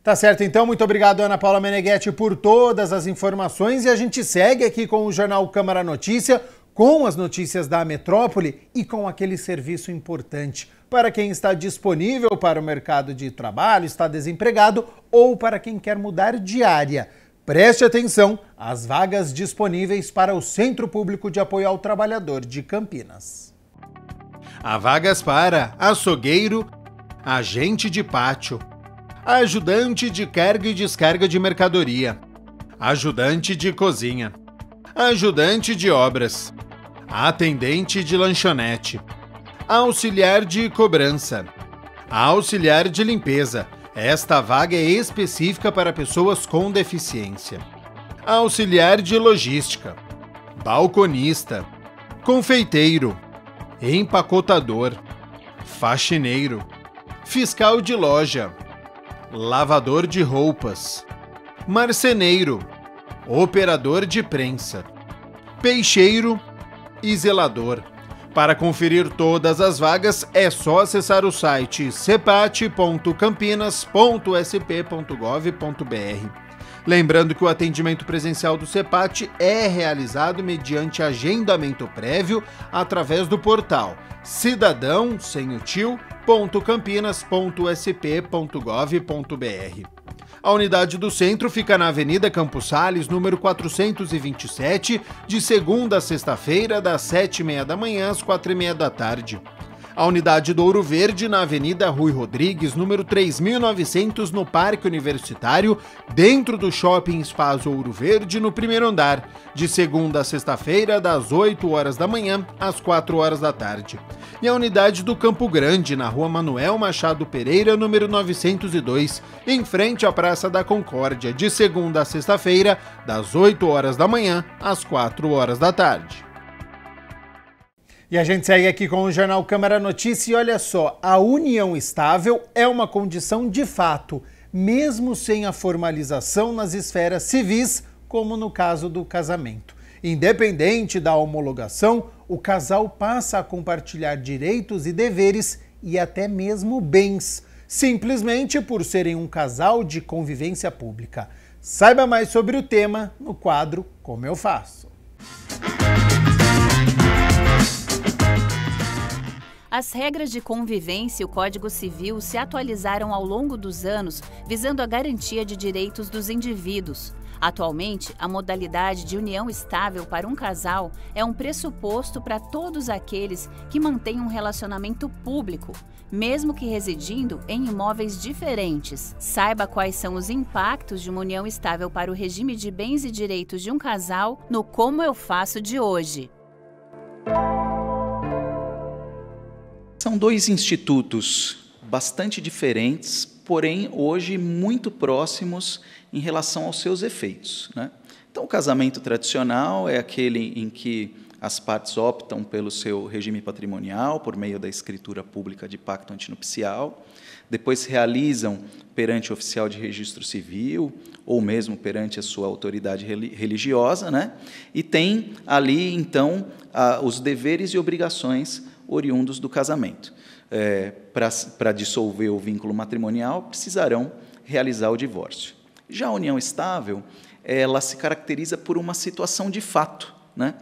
Tá certo, então. Muito obrigado, Ana Paula Meneghetti, por todas as informações. E a gente segue aqui com o Jornal Câmara Notícia, com as notícias da metrópole e com aquele serviço importante para quem está disponível para o mercado de trabalho, está desempregado ou para quem quer mudar de área. Preste atenção às vagas disponíveis para o Centro Público de Apoio ao Trabalhador de Campinas. Há vagas para açougueiro, agente de pátio, ajudante de carga e descarga de mercadoria, ajudante de cozinha, ajudante de obras, atendente de lanchonete, auxiliar de cobrança, auxiliar de limpeza. Esta vaga é específica para pessoas com deficiência. Auxiliar de logística, balconista, confeiteiro, empacotador, faxineiro, fiscal de loja, lavador de roupas, marceneiro, operador de prensa, peixeiro e zelador. Para conferir todas as vagas, é só acessar o site cepat.campinas.sp.gov.br. Lembrando que o atendimento presencial do CEPAT é realizado mediante agendamento prévio através do portal cidadão.campinas.sp.gov.br. A unidade do centro fica na Avenida Campos Sales, número 427, de segunda a sexta-feira, das 7h30 da manhã às 4h30 da tarde. A unidade do Ouro Verde, na Avenida Rui Rodrigues, número 3900, no Parque Universitário, dentro do Shopping Espaço Ouro Verde, no primeiro andar, de segunda a sexta-feira, das 8h da manhã às 4h da tarde. E a unidade do Campo Grande, na Rua Manuel Machado Pereira, número 902, em frente à Praça da Concórdia, de segunda a sexta-feira, das 8h da manhã às 4h da tarde. E a gente segue aqui com o Jornal Câmara Notícia e olha só, a união estável é uma condição de fato, mesmo sem a formalização nas esferas civis, como no caso do casamento. Independente da homologação, o casal passa a compartilhar direitos e deveres e até mesmo bens, simplesmente por serem um casal de convivência pública. Saiba mais sobre o tema no quadro Como Eu Faço. As regras de convivência e o Código Civil se atualizaram ao longo dos anos, visando a garantia de direitos dos indivíduos. Atualmente, a modalidade de união estável para um casal é um pressuposto para todos aqueles que mantêm um relacionamento público, mesmo que residindo em imóveis diferentes. Saiba quais são os impactos de uma união estável para o regime de bens e direitos de um casal no Como Eu Faço de hoje. São dois institutos bastante diferentes, porém hoje muito próximos em relação aos seus efeitos, né? Então, o casamento tradicional é aquele em que as partes optam pelo seu regime patrimonial por meio da escritura pública de pacto antinupcial, depois se realizam perante o oficial de registro civil ou mesmo perante a sua autoridade religiosa, né? E tem ali, então, os deveres e obrigações oriundos do casamento. Para dissolver o vínculo matrimonial, precisarão realizar o divórcio. Já a união estável, ela se caracteriza por uma situação de fato, né?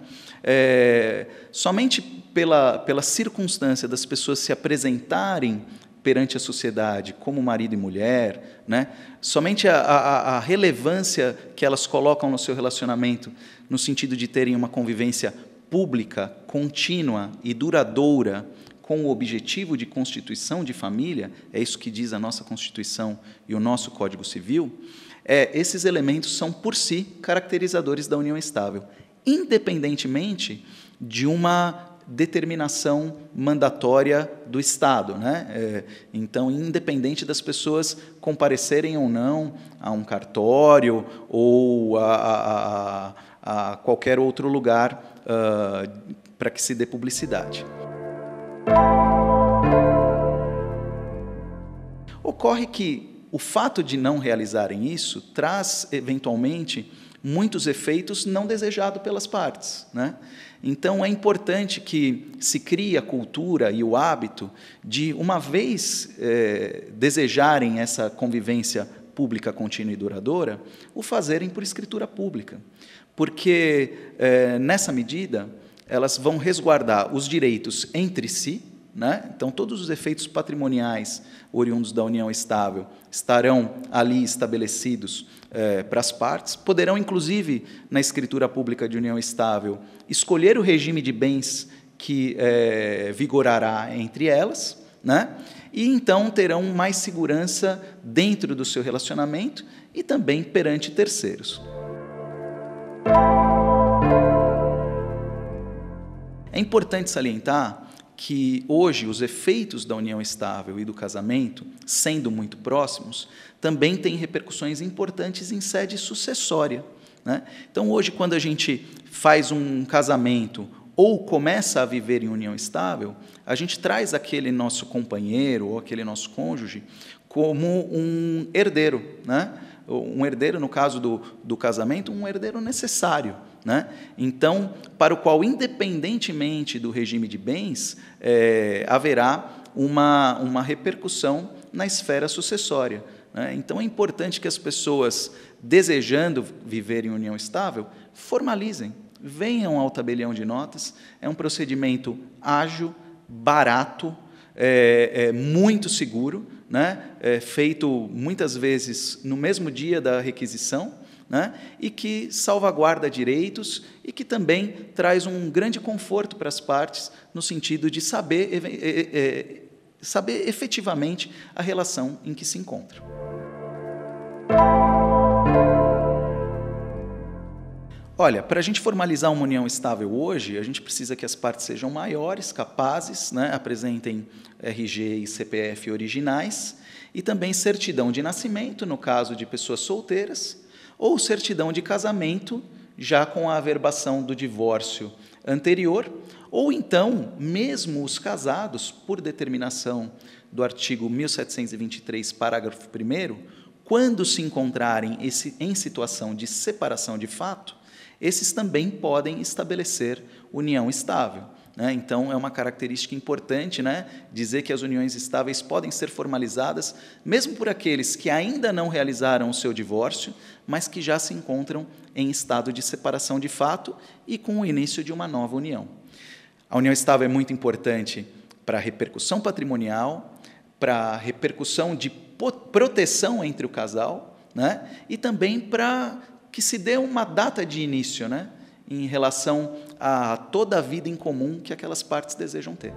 Somente pela circunstância das pessoas se apresentarem perante a sociedade como marido e mulher, né? Somente a relevância que elas colocam no seu relacionamento, no sentido de terem uma convivência pública, contínua e duradoura, com o objetivo de constituição de família, é isso que diz a nossa Constituição e o nosso Código Civil, esses elementos são, por si, caracterizadores da união estável, independentemente de uma determinação mandatória do Estado, né? Então, independente das pessoas comparecerem ou não a um cartório ou a qualquer outro lugar para que se dê publicidade. Ocorre que o fato de não realizarem isso traz, eventualmente, muitos efeitos não desejados pelas partes, né? Então, é importante que se crie a cultura e o hábito de, uma vez desejarem essa convivência pública contínua e duradoura, o fazerem por escritura pública. Porque, nessa medida, elas vão resguardar os direitos entre si, né? Então, todos os efeitos patrimoniais oriundos da união estável estarão ali estabelecidos para as partes, poderão, inclusive, na escritura pública de união estável, escolher o regime de bens que vigorará entre elas, né? E, então, terão mais segurança dentro do seu relacionamento e também perante terceiros. É importante salientar que hoje os efeitos da união estável e do casamento, sendo muito próximos, também têm repercussões importantes em sede sucessória, né? Então, hoje, quando a gente faz um casamento ou começa a viver em união estável, a gente traz aquele nosso companheiro ou aquele nosso cônjuge como um herdeiro, né? Um herdeiro, no caso do casamento, um herdeiro necessário, né? Então, para o qual, independentemente do regime de bens, haverá uma repercussão na esfera sucessória, né? Então, é importante que as pessoas, desejando viver em união estável, formalizem, venham ao tabelião de notas. É um procedimento ágil, barato, muito seguro, né? Feito muitas vezes no mesmo dia da requisição, né? E que salvaguarda direitos e que também traz um grande conforto para as partes, no sentido de saber efetivamente a relação em que se encontram. Olha, para a gente formalizar uma união estável hoje, a gente precisa que as partes sejam maiores, capazes, né, apresentem RG e CPF originais, e também certidão de nascimento, no caso de pessoas solteiras, ou certidão de casamento, já com a averbação do divórcio anterior, ou então, mesmo os casados, por determinação do artigo 1723, parágrafo 1º, quando se encontrarem em situação de separação de fato, esses também podem estabelecer união estável, né? Então, é uma característica importante, né, dizer que as uniões estáveis podem ser formalizadas, mesmo por aqueles que ainda não realizaram o seu divórcio, mas que já se encontram em estado de separação de fato e com o início de uma nova união. A união estável é muito importante para a repercussão patrimonial, para a repercussão de proteção entre o casal, né, e também para que se dê uma data de início, né, em relação a toda a vida em comum que aquelas partes desejam ter.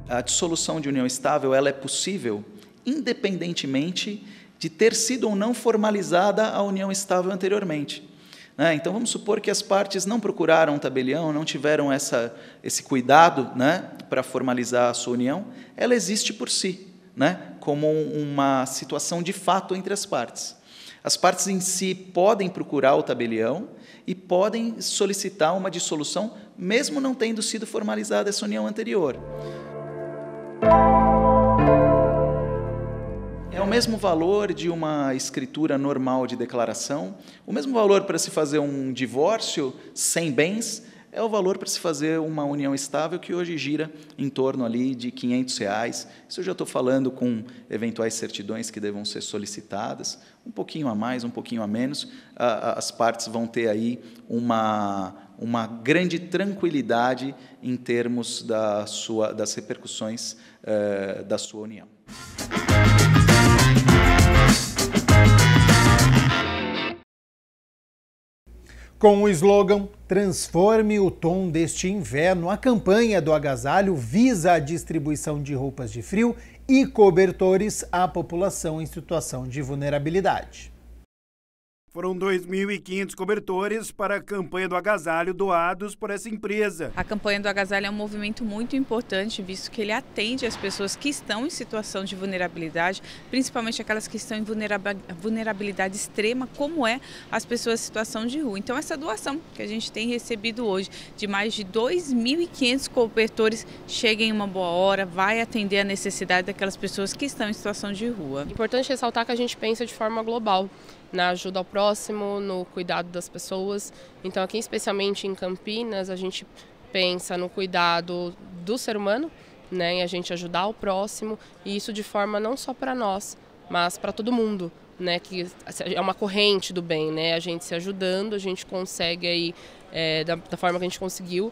A dissolução de união estável ela é possível independentemente de ter sido ou não formalizada a união estável anteriormente, né? Então, vamos supor que as partes não procuraram um tabelião, não tiveram esse cuidado, né, para formalizar a sua união, ela existe por si, né, como uma situação de fato entre as partes. As partes em si podem procurar o tabelião e podem solicitar uma dissolução, mesmo não tendo sido formalizada essa união anterior. É o mesmo valor de uma escritura normal de declaração, o mesmo valor para se fazer um divórcio sem bens, é o valor para se fazer uma união estável, que hoje gira em torno ali de R$500. Isso eu já estou falando com eventuais certidões que devam ser solicitadas, um pouquinho a mais, um pouquinho a menos, as partes vão ter aí uma grande tranquilidade em termos das repercussões da sua união. Com o slogan "Transforme o tom deste inverno", a campanha do agasalho visa a distribuição de roupas de frio e cobertores à população em situação de vulnerabilidade. Foram 2.500 cobertores para a campanha do agasalho doados por essa empresa. A campanha do agasalho é um movimento muito importante, visto que ele atende as pessoas que estão em situação de vulnerabilidade, principalmente aquelas que estão em vulnerabilidade extrema, como é as pessoas em situação de rua. Então, essa doação que a gente tem recebido hoje, de mais de 2.500 cobertores, chega em uma boa hora, vai atender a necessidade daquelas pessoas que estão em situação de rua. É importante ressaltar que a gente pensa de forma global, na ajuda ao próximo, no cuidado das pessoas. Então, aqui especialmente em Campinas, a gente pensa no cuidado do ser humano, né, e a gente ajudar o próximo, e isso de forma não só para nós, mas para todo mundo, né, que é uma corrente do bem, né, a gente se ajudando, a gente consegue aí, da forma que a gente conseguiu,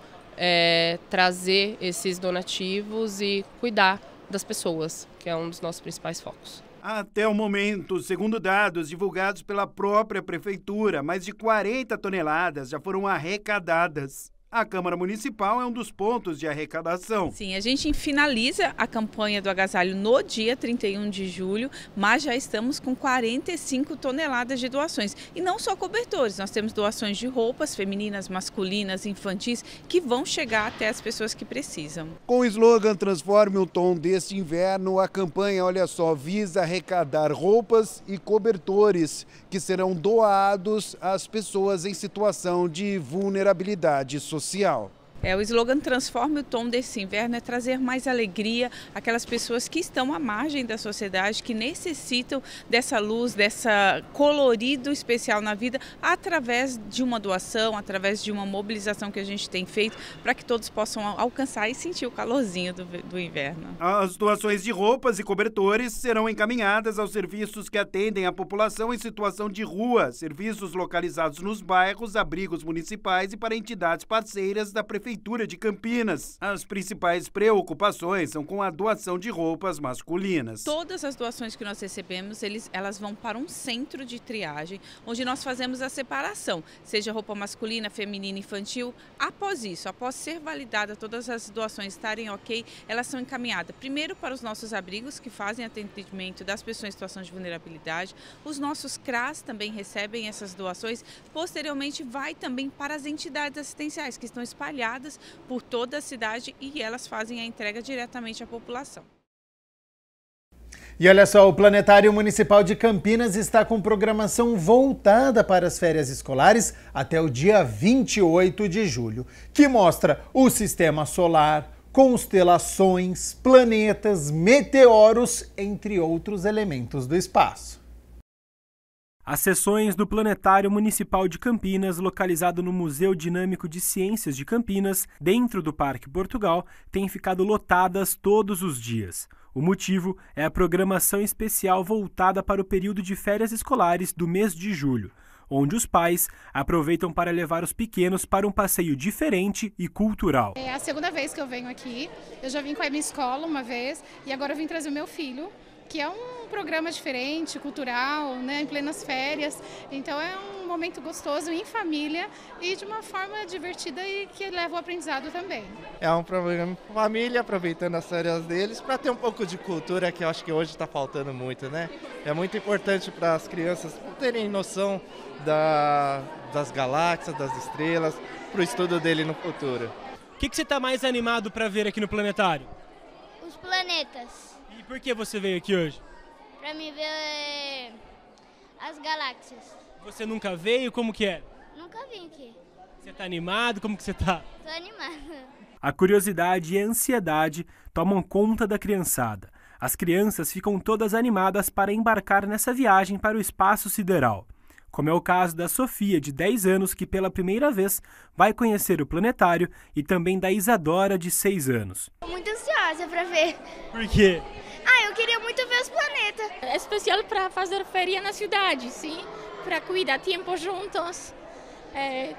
trazer esses donativos e cuidar das pessoas, que é um dos nossos principais focos. Até o momento, segundo dados divulgados pela própria Prefeitura, mais de 40 toneladas já foram arrecadadas. A Câmara Municipal é um dos pontos de arrecadação. Sim, a gente finaliza a campanha do agasalho no dia 31 de julho, mas já estamos com 45 toneladas de doações. E não só cobertores, nós temos doações de roupas femininas, masculinas, infantis, que vão chegar até as pessoas que precisam. Com o slogan Transforme o Tom deste inverno, a campanha, olha só, visa arrecadar roupas e cobertores que serão doados às pessoas em situação de vulnerabilidade social. O slogan Transforme o Tom desse inverno é trazer mais alegria àquelas pessoas que estão à margem da sociedade, que necessitam dessa luz, dessa colorido especial na vida, através de uma doação, através de uma mobilização que a gente tem feito para que todos possam alcançar e sentir o calorzinho do inverno. As doações de roupas e cobertores serão encaminhadas aos serviços que atendem a população em situação de rua, serviços localizados nos bairros, abrigos municipais e para entidades parceiras da Prefeitura de Campinas. As principais preocupações são com a doação de roupas masculinas. Todas as doações que nós recebemos, elas vão para um centro de triagem, onde nós fazemos a separação, seja roupa masculina, feminina, infantil. Após isso, após ser validada, todas as doações estarem ok, elas são encaminhadas primeiro para os nossos abrigos, que fazem atendimento das pessoas em situação de vulnerabilidade. Os nossos CRAS também recebem essas doações. Posteriormente, vai também para as entidades assistenciais, que estão espalhadas por toda a cidade, e elas fazem a entrega diretamente à população. E olha só, o Planetário Municipal de Campinas está com programação voltada para as férias escolares até o dia 28 de julho, que mostra o sistema solar, constelações, planetas, meteoros, entre outros elementos do espaço. As sessões do Planetário Municipal de Campinas, localizado no Museu Dinâmico de Ciências de Campinas, dentro do Parque Portugal, têm ficado lotadas todos os dias. O motivo é a programação especial voltada para o período de férias escolares do mês de julho, onde os pais aproveitam para levar os pequenos para um passeio diferente e cultural. É a segunda vez que eu venho aqui. Eu já vim com a minha escola uma vez e agora eu vim trazer o meu filho, que é um programa diferente, cultural, né, em plenas férias. Então é um momento gostoso em família e de uma forma divertida e que leva o aprendizado também. É um programa com família, aproveitando as férias deles, para ter um pouco de cultura, que eu acho que hoje está faltando muito, né? É muito importante para as crianças terem noção das galáxias, das estrelas, para o estudo dele no futuro. O que você está mais animado para ver aqui no Planetário? Os planetas. E por que você veio aqui hoje? Para me ver as galáxias. Você nunca veio? Como que é? Nunca vim aqui. Você está animado? Como que você está? Tô animada. A curiosidade e a ansiedade tomam conta da criançada. As crianças ficam todas animadas para embarcar nessa viagem para o espaço sideral. Como é o caso da Sofia, de 10 anos, que pela primeira vez vai conhecer o planetário, e também da Isadora, de 6 anos. Tô muito ansiosa para ver. Por quê? Eu queria muito ver os planetas. É especial para fazer feria na cidade, sim? Para cuidar tempo juntos,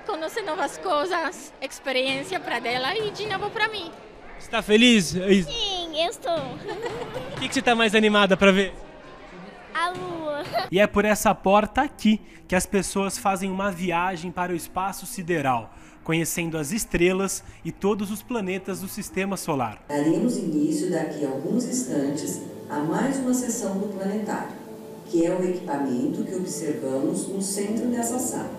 conhecer novas coisas, experiência para dela e de novo para mim. Você está feliz? Sim, eu estou. O que você está mais animada para ver? A Lua. E é por essa porta aqui que as pessoas fazem uma viagem para o espaço sideral, conhecendo as estrelas e todos os planetas do Sistema Solar. Daremos início daqui a alguns instantes a mais uma sessão do planetário, que é o equipamento que observamos no centro dessa sala.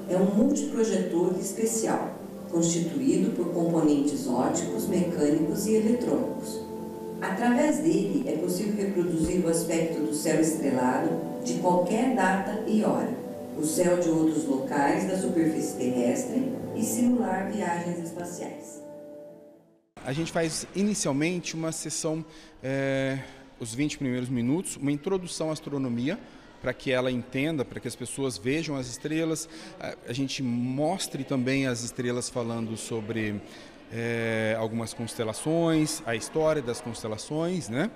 É um multiprojetor especial, constituído por componentes ópticos, mecânicos e eletrônicos. Através dele é possível reproduzir o aspecto do céu estrelado de qualquer data e hora, o céu de outros locais da superfície terrestre e simular viagens espaciais. A gente faz inicialmente uma sessão, os 20 primeiros minutos, uma introdução à astronomia, para que ela entenda, para que as pessoas vejam as estrelas. A gente mostre também as estrelas falando sobre algumas constelações, a história das constelações, né?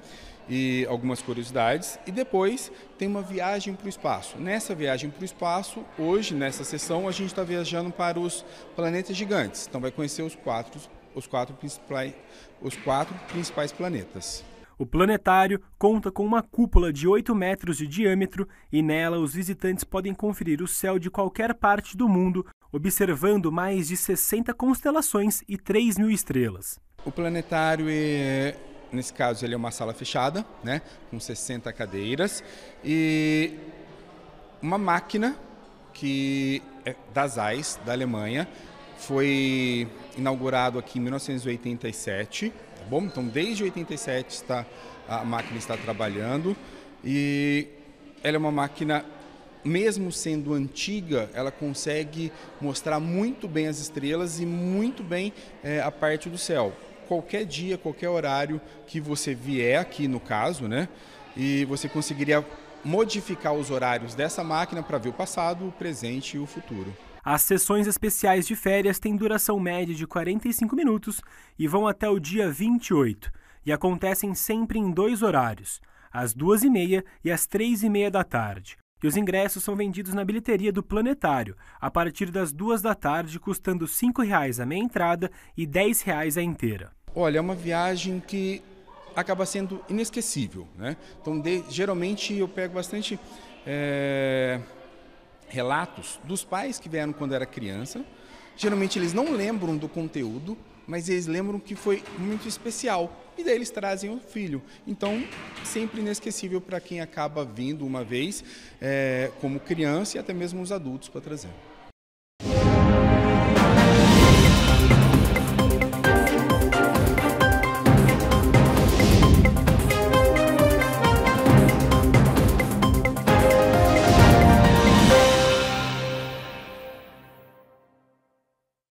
E algumas curiosidades, e depois tem uma viagem para o espaço. Nessa viagem para o espaço, hoje, nessa sessão, a gente está viajando para os planetas gigantes. Então vai conhecer os quatro principais planetas. O planetário conta com uma cúpula de 8 metros de diâmetro e nela os visitantes podem conferir o céu de qualquer parte do mundo, observando mais de 60 constelações e 3.000 estrelas. O planetário nesse caso, ele é uma sala fechada, né, com 60 cadeiras e uma máquina que é da Zeiss, da Alemanha, foi inaugurado aqui em 1987, tá bom? Então, desde 87 a máquina está trabalhando e ela é uma máquina, mesmo sendo antiga, ela consegue mostrar muito bem as estrelas e muito bem a parte do céu. Qualquer dia, qualquer horário que você vier aqui no caso, né? E você conseguiria modificar os horários dessa máquina para ver o passado, o presente e o futuro. As sessões especiais de férias têm duração média de 45 minutos e vão até o dia 28. E acontecem sempre em 2 horários, às 2h30 e às 3h30 da tarde. E os ingressos são vendidos na bilheteria do planetário, a partir das 2 da tarde, custando R$ 5,00 a meia entrada e R$ 10,00 a inteira. Olha, é uma viagem que acaba sendo inesquecível, né? Então, geralmente eu pego bastante relatos dos pais que vieram quando era criança. Geralmente eles não lembram do conteúdo, mas eles lembram que foi muito especial. E daí eles trazem o filho. Então, sempre inesquecível para quem acaba vindo uma vez como criança e até mesmo os adultos para trazer.